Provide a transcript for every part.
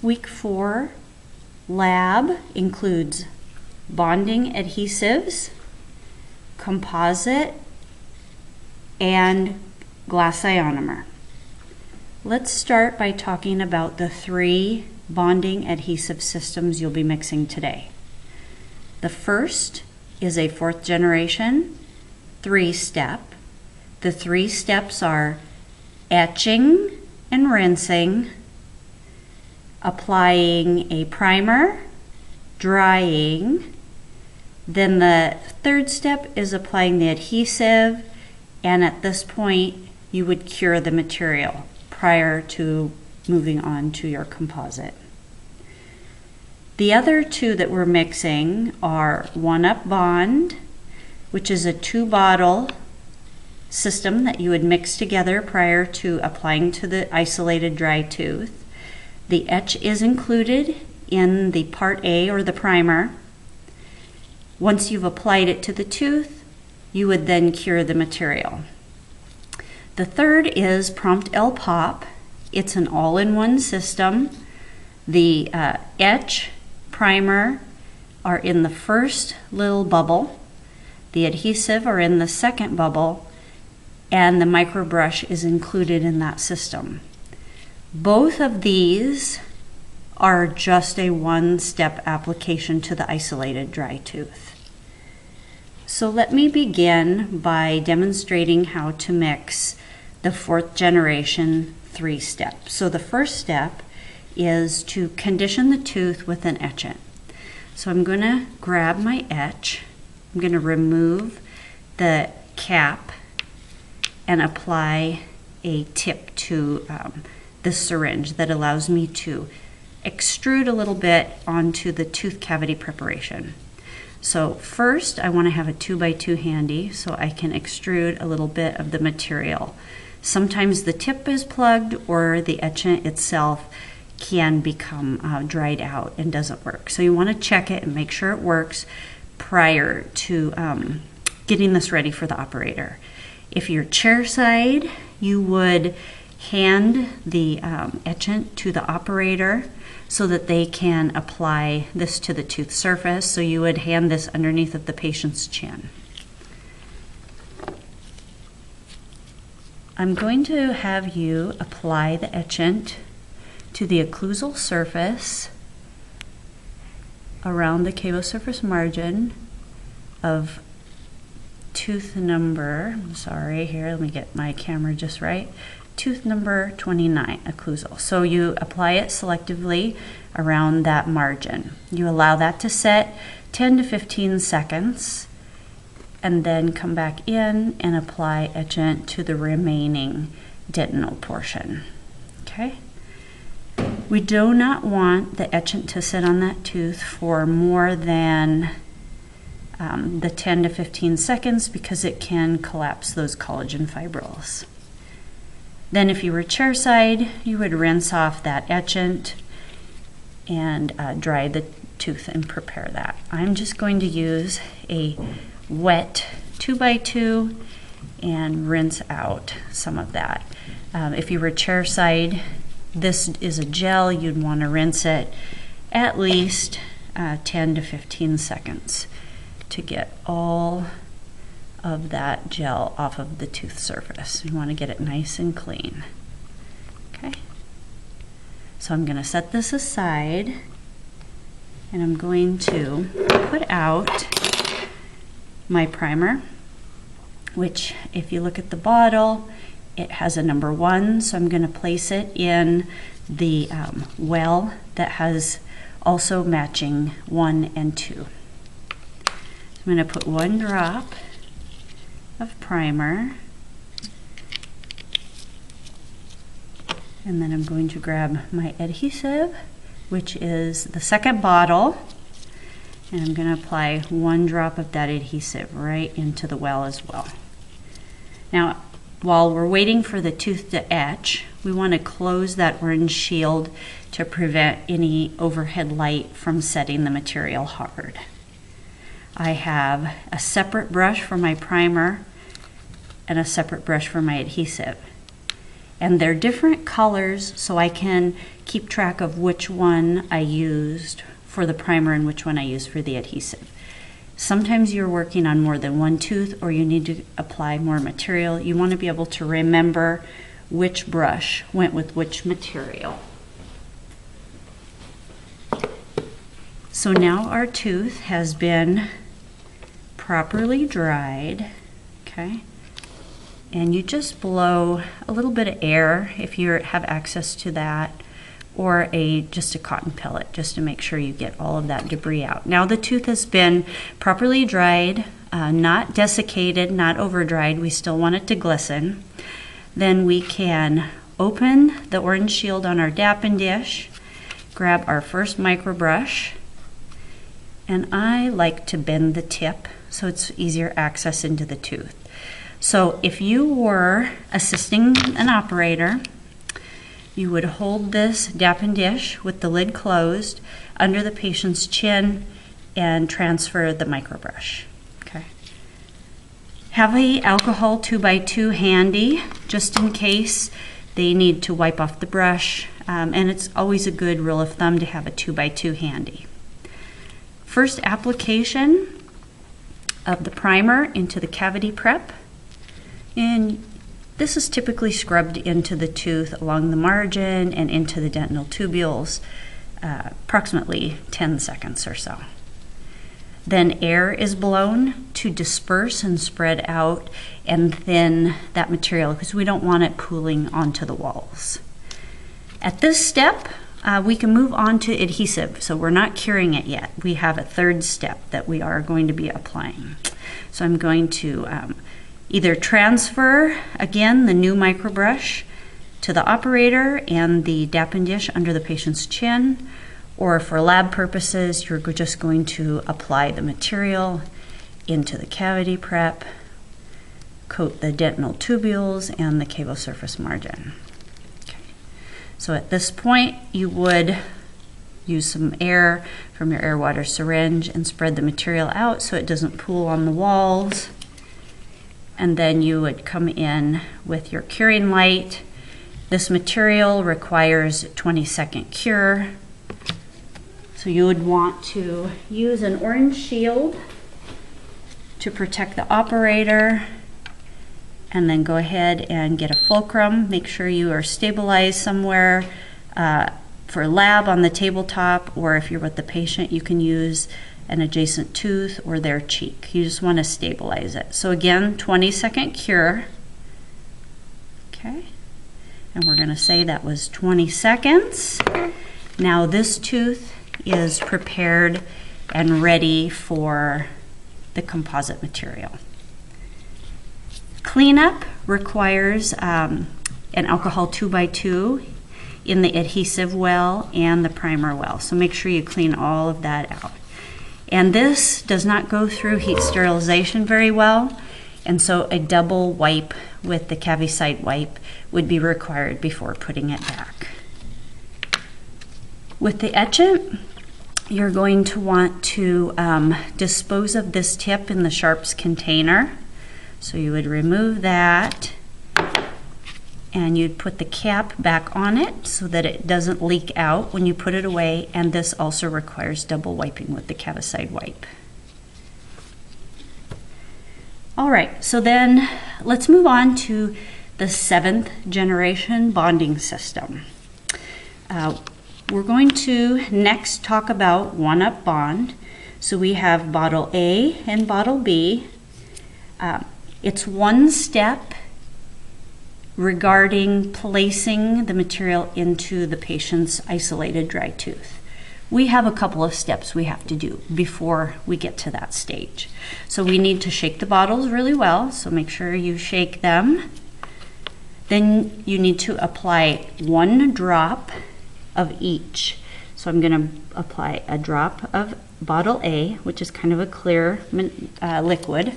Week 4 lab includes bonding adhesives, composite, and glass ionomer. Let's start by talking about the 3 bonding adhesive systems you'll be mixing today. The first is a 4th generation 3-step. The 3 steps are etching and rinsing, applying a primer, drying, then the 3rd step is applying the adhesive, and at this point you would cure the material prior to moving on to your composite. The other 2 that we're mixing are 1-up bond, which is a 2-bottle system that you would mix together prior to applying to the isolated dry tooth. The etch is included in the part A, or the primer. Once you've applied it to the tooth, you would then cure the material. The 3rd is Prompt L Pop. It's an all-in-one system. The etch, primer are in the first little bubble. The adhesive are in the 2nd bubble, and the micro brush is included in that system. Both of these are just a 1-step application to the isolated dry tooth. So let me begin by demonstrating how to mix the 4th generation 3-step. So the first step is to condition the tooth with an etchant. So I'm going to grab my etch. I'm going to remove the cap and apply a tip to the syringe that allows me to extrude a little bit onto the tooth cavity preparation. So first I want to have a 2x2 handy so I can extrude a little bit of the material. Sometimes the tip is plugged, or the etchant itself can become dried out and doesn't work. So you want to check it and make sure it works prior to getting this ready for the operator. If you're chair side, you would hand the etchant to the operator so that they can apply this to the tooth surface. So you would hand this underneath of the patient's chin. I'm going to have you apply the etchant to the occlusal surface around the cavo-surface margin of tooth number, let me get my camera just right, tooth number 29 occlusal. So you apply it selectively around that margin. You allow that to set 10 to 15 seconds, and then come back in and apply etchant to the remaining dentinal portion. Okay? We do not want the etchant to sit on that tooth for more than the 10 to 15 seconds because it can collapse those collagen fibrils. Then if you were chair side, you would rinse off that etchant and dry the tooth and prepare that. I'm just going to use a wet 2x2 and rinse out some of that. If you were chair side, this is a gel. You'd want to rinse it at least 10 to 15 seconds to get all of that gel off of the tooth surface. You want to get it nice and clean. Okay. So I'm going to set this aside, and I'm going to put out my primer, which if you look at the bottle, it has a number 1, so I'm going to place it in the well that has also matching 1 and 2. I'm going to put 1 drop of primer, and then I'm going to grab my adhesive, which is the 2nd bottle, and I'm going to apply 1 drop of that adhesive right into the well as well. Now, while we're waiting for the tooth to etch, we want to close that orange shield to prevent any overhead light from setting the material hard. I have a separate brush for my primer and a separate brush for my adhesive. And they're different colors, so I can keep track of which one I used for the primer and which one I used for the adhesive. Sometimes you're working on more than one tooth or you need to apply more material. You want to be able to remember which brush went with which material. So now our tooth has been properly dried, okay? And you just blow a little bit of air if you have access to that, or just a cotton pellet, just to make sure you get all of that debris out. Now the tooth has been properly dried, not desiccated, not over dried. We still want it to glisten. Then we can open the orange shield on our dappen dish, grab our first micro brush, and I like to bend the tip so it's easier access into the tooth. So if you were assisting an operator, you would hold this dappen dish with the lid closed under the patient's chin and transfer the microbrush. Okay. Have an alcohol 2x2 handy just in case they need to wipe off the brush, and it's always a good rule of thumb to have a 2x2 handy. First application of the primer into the cavity prep. And this is typically scrubbed into the tooth along the margin and into the dental tubules, approximately 10 seconds or so. Then air is blown to disperse and spread out and thin that material because we don't want it pooling onto the walls. At this step, we can move on to adhesive. So we're not curing it yet. We have a third step that we are going to be applying. So I'm going to either transfer, again, the new microbrush to the operator and the dappen dish under the patient's chin, or for lab purposes, you're just going to apply the material into the cavity prep, coat the dental tubules and the cavo surface margin. Okay. So at this point, you would use some air from your air water syringe and spread the material out so it doesn't pool on the walls. And then you would come in with your curing light. This material requires 20-second cure. So you would want to use an orange shield to protect the operator, and then go ahead and get a fulcrum. Make sure you are stabilized somewhere. For lab on the tabletop, or if you're with the patient, you can use an adjacent tooth or their cheek. You just want to stabilize it. So again, 20-second cure. Okay, and we're going to say that was 20 seconds. Now this tooth is prepared and ready for the composite material. Cleanup requires an alcohol 2x2 in the adhesive well and the primer well. So make sure you clean all of that out. And this does not go through heat sterilization very well, and so a double wipe with the Cavicide wipe would be required before putting it back. With the etchant, you're going to want to dispose of this tip in the sharps container. So you would remove that, and you'd put the cap back on it so that it doesn't leak out when you put it away, and this also requires double wiping with the Cavicide wipe. All right, so then let's move on to the 7th generation bonding system. We're going to next talk about one-up bond. So we have bottle A and bottle B. It's one step regarding placing the material into the patient's isolated dry tooth. We have a couple of steps we have to do before we get to that stage. So we need to shake the bottles really well, so make sure you shake them. Then you need to apply 1 drop of each. So I'm going to apply a drop of bottle A, which is kind of a clear liquid.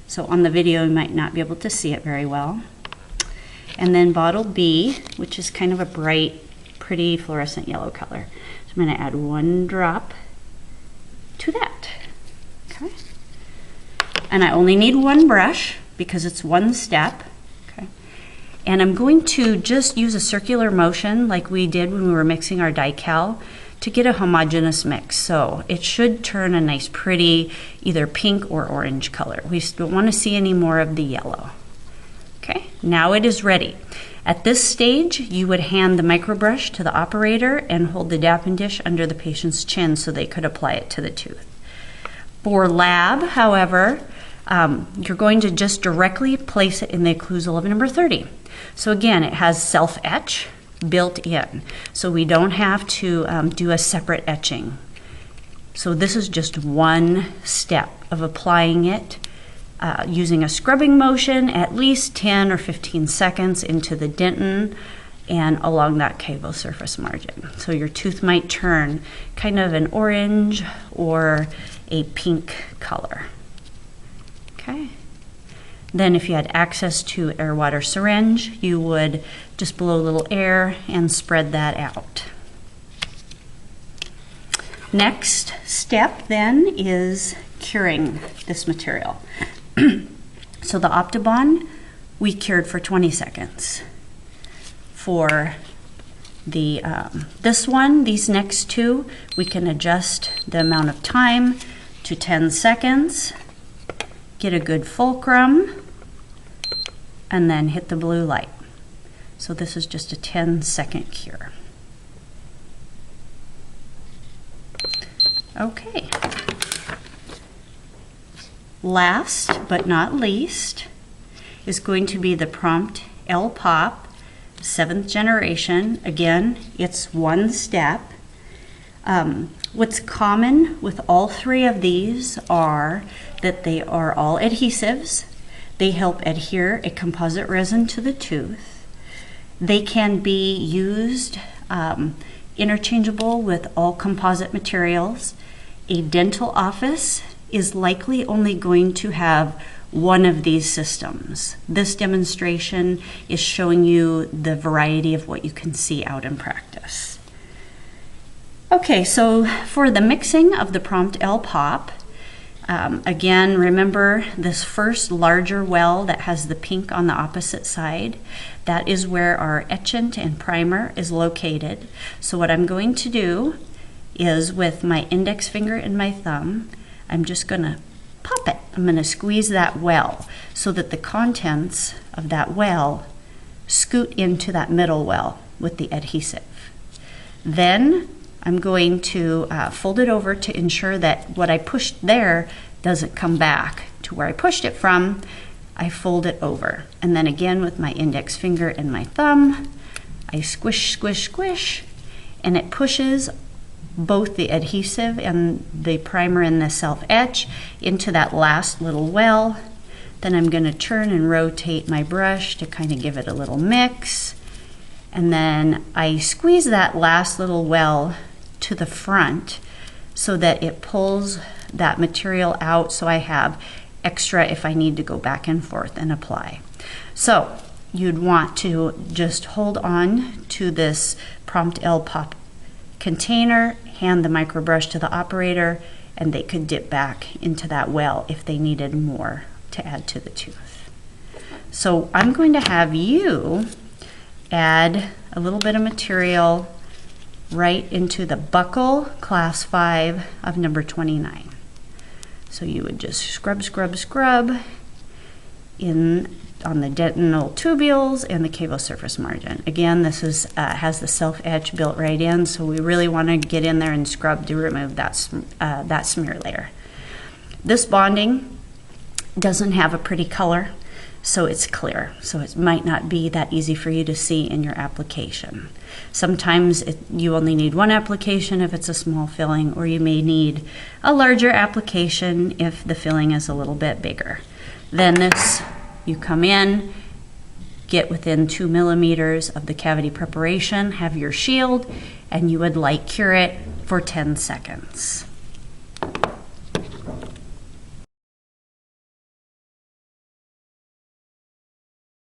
So on the video you might not be able to see it very well. And then bottle B, which is kind of a bright, pretty fluorescent yellow color. So I'm going to add 1 drop to that. Okay. And I only need 1 brush because it's 1 step. Okay. And I'm going to just use a circular motion like we did when we were mixing our die-cal to get a homogeneous mix. So it should turn a nice pretty either pink or orange color. We don't want to see any more of the yellow. Okay, now it is ready. At this stage, you would hand the microbrush to the operator and hold the dapping dish under the patient's chin so they could apply it to the tooth. For lab, however, you're going to just directly place it in the occlusal of number 30. So again, it has self-etch built in, so we don't have to do a separate etching. So this is just one step of applying it using a scrubbing motion at least 10 or 15 seconds into the dentin and along that cavo surface margin. So your tooth might turn kind of an orange or a pink color. Okay. Then if you had access to air water syringe, you would just blow a little air and spread that out. Next step then is curing this material. So the Optibond we cured for 20 seconds. For the this one, these next two, we can adjust the amount of time to 10 seconds, get a good fulcrum, and then hit the blue light. So this is just a 10-second cure. Okay. Last but not least is going to be the Prompt L-Pop 7th generation. Again, it's one step. What's common with all three of these are that they are all adhesives. They help adhere a composite resin to the tooth. They can be used interchangeable with all composite materials. A dental office is likely only going to have one of these systems. This demonstration is showing you the variety of what you can see out in practice. Okay, so for the mixing of the Prompt L-Pop, again, remember this first larger well that has the pink on the opposite side. That is where our etchant and primer is located. So what I'm going to do is with my index finger and my thumb, I'm just going to pop it. I'm going to squeeze that well so that the contents of that well scoot into that middle well with the adhesive. Then I'm going to fold it over to ensure that what I pushed there doesn't come back to where I pushed it from. I fold it over. And then again with my index finger and my thumb, I squish, squish, squish, and it pushes both the adhesive and the primer and the self-etch into that last little well. Then I'm going to turn and rotate my brush to kind of give it a little mix. And then I squeeze that last little well to the front so that it pulls that material out, so I have extra if I need to go back and forth and apply. So you'd want to just hold on to this Prompt L-Pop container, hand the microbrush to the operator, and they could dip back into that well if they needed more to add to the tooth. So I'm going to have you add a little bit of material right into the buccal class 5 of number 29. So you would just scrub, scrub, scrub in on the dentinal tubules and the cavo surface margin. Again, this is has the self-etch built right in, so we really want to get in there and scrub to remove that smear layer. This bonding doesn't have a pretty color, so it's clear. So it might not be that easy for you to see in your application. Sometimes you only need one application if it's a small filling, or you may need a larger application if the filling is a little bit bigger. Then this, you come in, get within 2 millimeters of the cavity preparation, have your shield, and you would light cure it for 10 seconds.